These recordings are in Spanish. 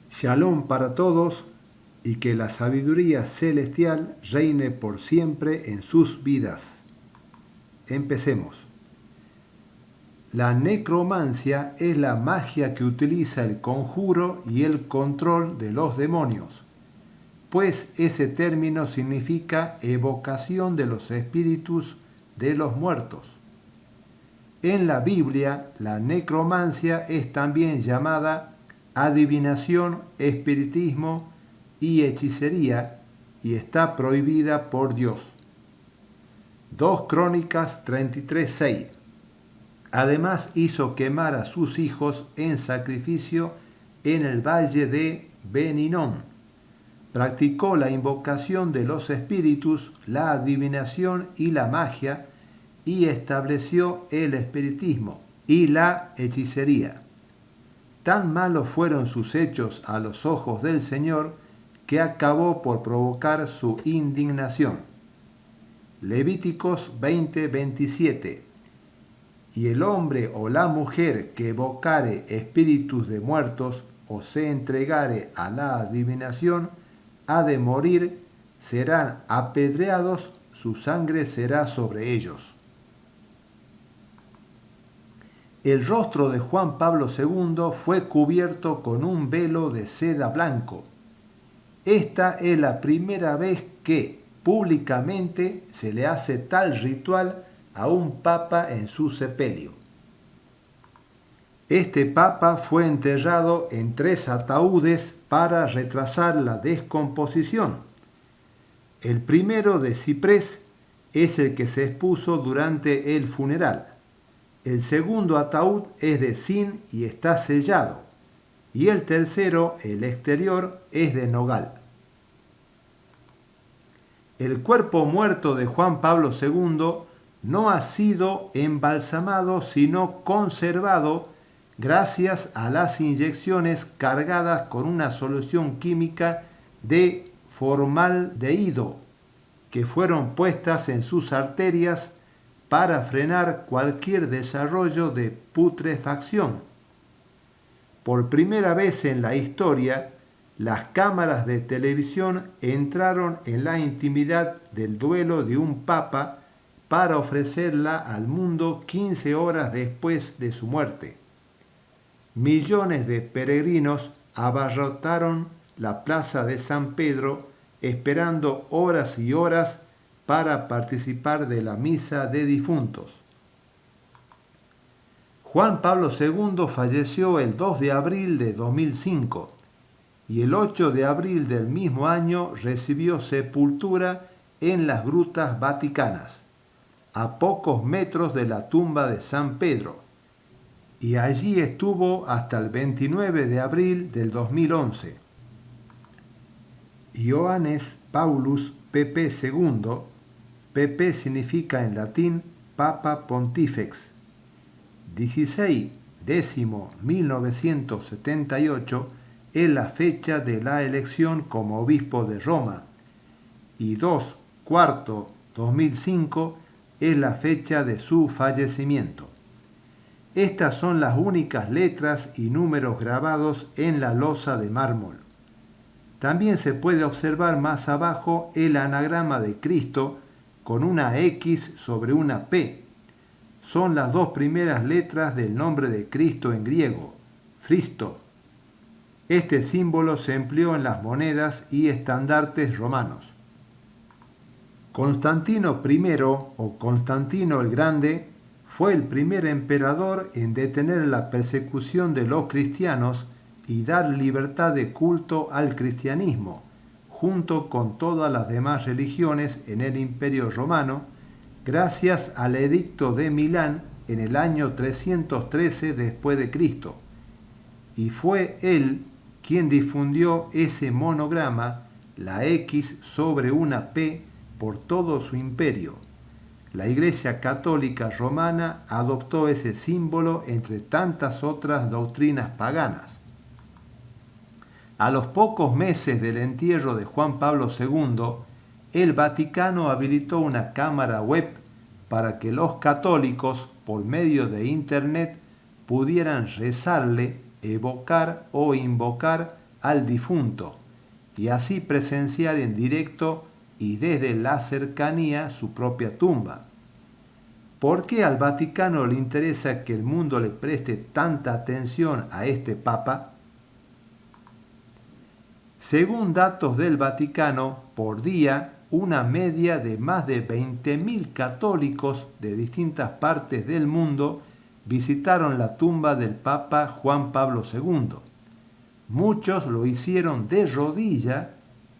Shalom para todos y que la sabiduría celestial reine por siempre en sus vidas. Empecemos. La necromancia es la magia que utiliza el conjuro y el control de los demonios, pues ese término significa evocación de los espíritus de los muertos. En la Biblia, la necromancia es también llamada adivinación, espiritismo y hechicería y está prohibida por Dios. 2 Crónicas 33:6. Además hizo quemar a sus hijos en sacrificio en el valle de Ben-Hinnom. Practicó la invocación de los espíritus, la adivinación y la magia, y estableció el espiritismo y la hechicería. Tan malos fueron sus hechos a los ojos del Señor que acabó por provocar su indignación. Levíticos 20:27. Y el hombre o la mujer que evocare espíritus de muertos o se entregare a la adivinación, ha de morir, serán apedreados, su sangre será sobre ellos. El rostro de Juan Pablo II fue cubierto con un velo de seda blanco. Esta es la primera vez que públicamente se le hace tal ritual a un papa en su sepelio. Este papa fue enterrado en 3 ataúdes para retrasar la descomposición. El primero, de ciprés, es el que se expuso durante el funeral. El segundo ataúd es de zinc y está sellado. Y el tercero, el exterior, es de nogal. El cuerpo muerto de Juan Pablo II no ha sido embalsamado, sino conservado gracias a las inyecciones cargadas con una solución química de formaldehído que fueron puestas en sus arterias para frenar cualquier desarrollo de putrefacción. Por primera vez en la historia, las cámaras de televisión entraron en la intimidad del duelo de un papa para ofrecerla al mundo 15 horas después de su muerte. Millones de peregrinos abarrotaron la plaza de San Pedro esperando horas y horas para participar de la misa de difuntos. Juan Pablo II falleció el 2 de abril de 2005 y el 8 de abril del mismo año recibió sepultura en las grutas vaticanas, a pocos metros de la tumba de San Pedro, y allí estuvo hasta el 29 de abril del 2011. Ioannes Paulus pp. II, pp significa en latín Papa Pontifex, 16/10/1978 es la fecha de la elección como obispo de Roma y 2/4/2005 es la fecha de su fallecimiento. Estas son las únicas letras y números grabados en la losa de mármol. También se puede observar más abajo el anagrama de Cristo con una X sobre una P. Son las 2 primeras letras del nombre de Cristo en griego, Cristo. Este símbolo se empleó en las monedas y estandartes romanos. Constantino I o Constantino el Grande fue el primer emperador en detener la persecución de los cristianos y dar libertad de culto al cristianismo, junto con todas las demás religiones en el Imperio Romano, gracias al Edicto de Milán en el año 313 después de Cristo. Y fue él quien difundió ese monograma, la X sobre una P, por todo su imperio. La Iglesia Católica Romana adoptó ese símbolo entre tantas otras doctrinas paganas. A los pocos meses del entierro de Juan Pablo II, el Vaticano habilitó una cámara web para que los católicos, por medio de Internet, pudieran rezarle, evocar o invocar al difunto y así presenciar en directo y desde la cercanía su propia tumba. ¿Por qué al Vaticano le interesa que el mundo le preste tanta atención a este Papa? Según datos del Vaticano, por día, una media de más de 20.000 católicos de distintas partes del mundo visitaron la tumba del Papa Juan Pablo II. Muchos lo hicieron de rodilla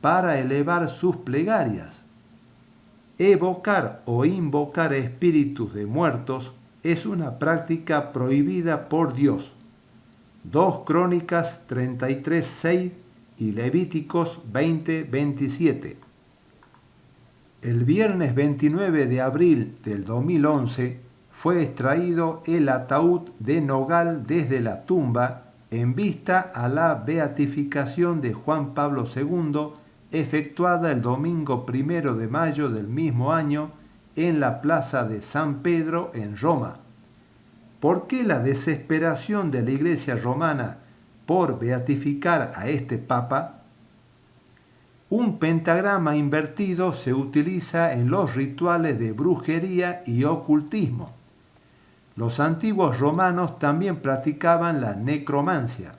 para elevar sus plegarias. Evocar o invocar espíritus de muertos es una práctica prohibida por Dios. 2 Crónicas 33:6 y Levíticos 20:27. El viernes 29 de abril del 2011 fue extraído el ataúd de nogal desde la tumba en vista a la beatificación de Juan Pablo II efectuada el domingo 1 de mayo del mismo año en la plaza de San Pedro en Roma. ¿Por qué la desesperación de la Iglesia romana por beatificar a este Papa? Un pentagrama invertido se utiliza en los rituales de brujería y ocultismo. Los antiguos romanos también practicaban la necromancia.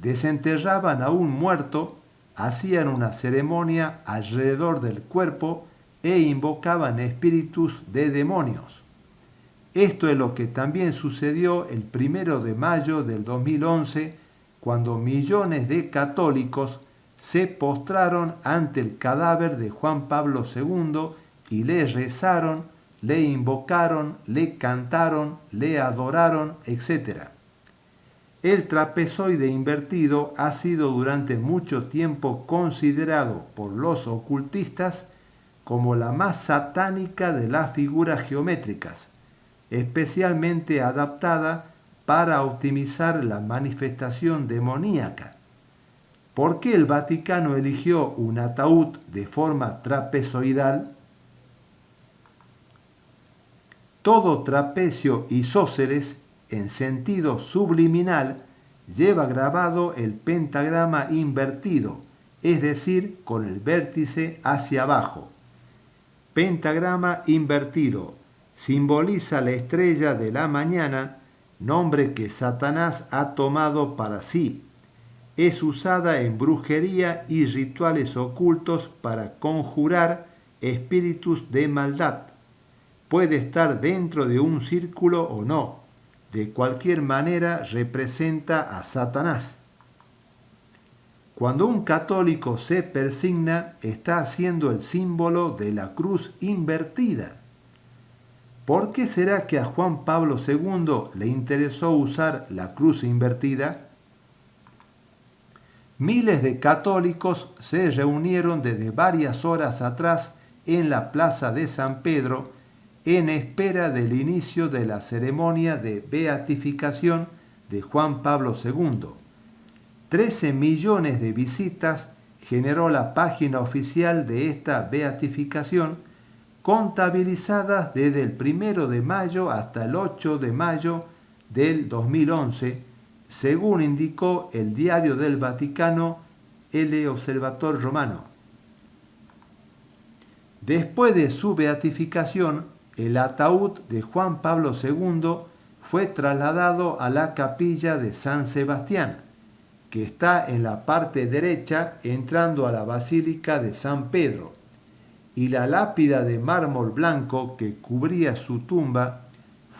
Desenterraban a un muerto, hacían una ceremonia alrededor del cuerpo e invocaban espíritus de demonios. Esto es lo que también sucedió el 1 de mayo del 2011, cuando millones de católicos se postraron ante el cadáver de Juan Pablo II y le rezaron, le invocaron, le cantaron, le adoraron, etc. El trapezoide invertido ha sido durante mucho tiempo considerado por los ocultistas como la más satánica de las figuras geométricas, especialmente adaptada para optimizar la manifestación demoníaca. ¿Por qué el Vaticano eligió un ataúd de forma trapezoidal? Todo trapecio isósceles en sentido subliminal lleva grabado el pentagrama invertido, es decir, con el vértice hacia abajo. Pentagrama invertido simboliza la estrella de la mañana, nombre que Satanás ha tomado para sí. Es usada en brujería y rituales ocultos para conjurar espíritus de maldad. Puede estar dentro de un círculo o no. De cualquier manera representa a Satanás. Cuando un católico se persigna, está haciendo el símbolo de la cruz invertida. ¿Por qué será que a Juan Pablo II le interesó usar la cruz invertida? Miles de católicos se reunieron desde varias horas atrás en la plaza de San Pedro en espera del inicio de la ceremonia de beatificación de Juan Pablo II. 13 millones de visitas generó la página oficial de esta beatificación, contabilizadas desde el 1 de mayo hasta el 8 de mayo del 2011, según indicó el Diario del Vaticano, El Observatore Romano. Después de su beatificación, el ataúd de Juan Pablo II fue trasladado a la capilla de San Sebastián, que está en la parte derecha entrando a la Basílica de San Pedro, y la lápida de mármol blanco que cubría su tumba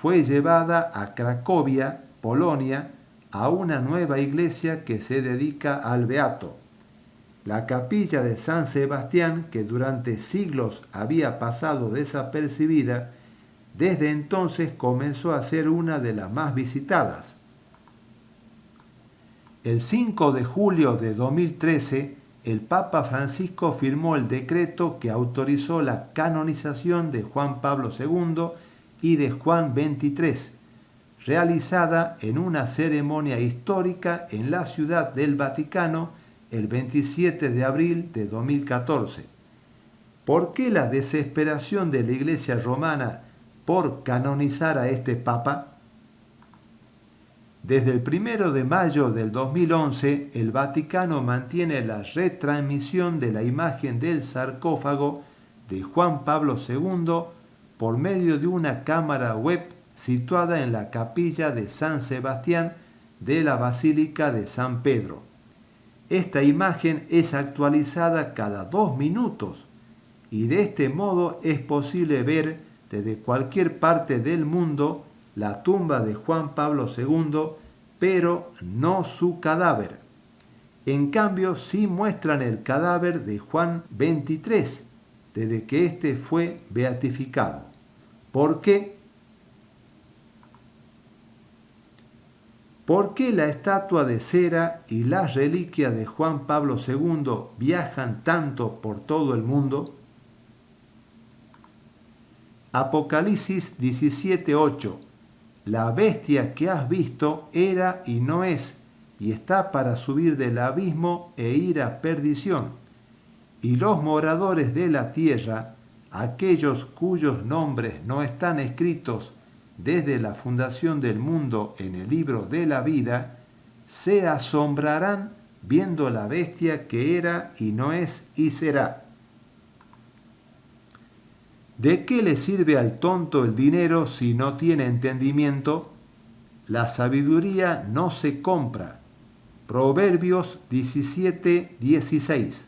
fue llevada a Cracovia, Polonia, a una nueva iglesia que se dedica al Beato. La capilla de San Sebastián, que durante siglos había pasado desapercibida, desde entonces comenzó a ser una de las más visitadas. El 5 de julio de 2013, el Papa Francisco firmó el decreto que autorizó la canonización de Juan Pablo II y de Juan XXIII, realizada en una ceremonia histórica en la Ciudad del Vaticano el 27 de abril de 2014. ¿Por qué la desesperación de la Iglesia romana por canonizar a este Papa? Desde el 1 de mayo del 2011, el Vaticano mantiene la retransmisión de la imagen del sarcófago de Juan Pablo II por medio de una cámara web situada en la capilla de San Sebastián de la Basílica de San Pedro. Esta imagen es actualizada cada 2 minutos y de este modo es posible ver desde cualquier parte del mundo la tumba de Juan Pablo II, pero no su cadáver. En cambio, sí muestran el cadáver de Juan XXIII, desde que éste fue beatificado. ¿Por qué? ¿Por qué la estatua de cera y las reliquias de Juan Pablo II viajan tanto por todo el mundo? Apocalipsis 17:8. La bestia que has visto era y no es, y está para subir del abismo e ir a perdición. Y los moradores de la tierra, aquellos cuyos nombres no están escritos desde la fundación del mundo en el libro de la vida, se asombrarán viendo la bestia que era y no es y será. ¿De qué le sirve al tonto el dinero si no tiene entendimiento? La sabiduría no se compra. Proverbios 17:16.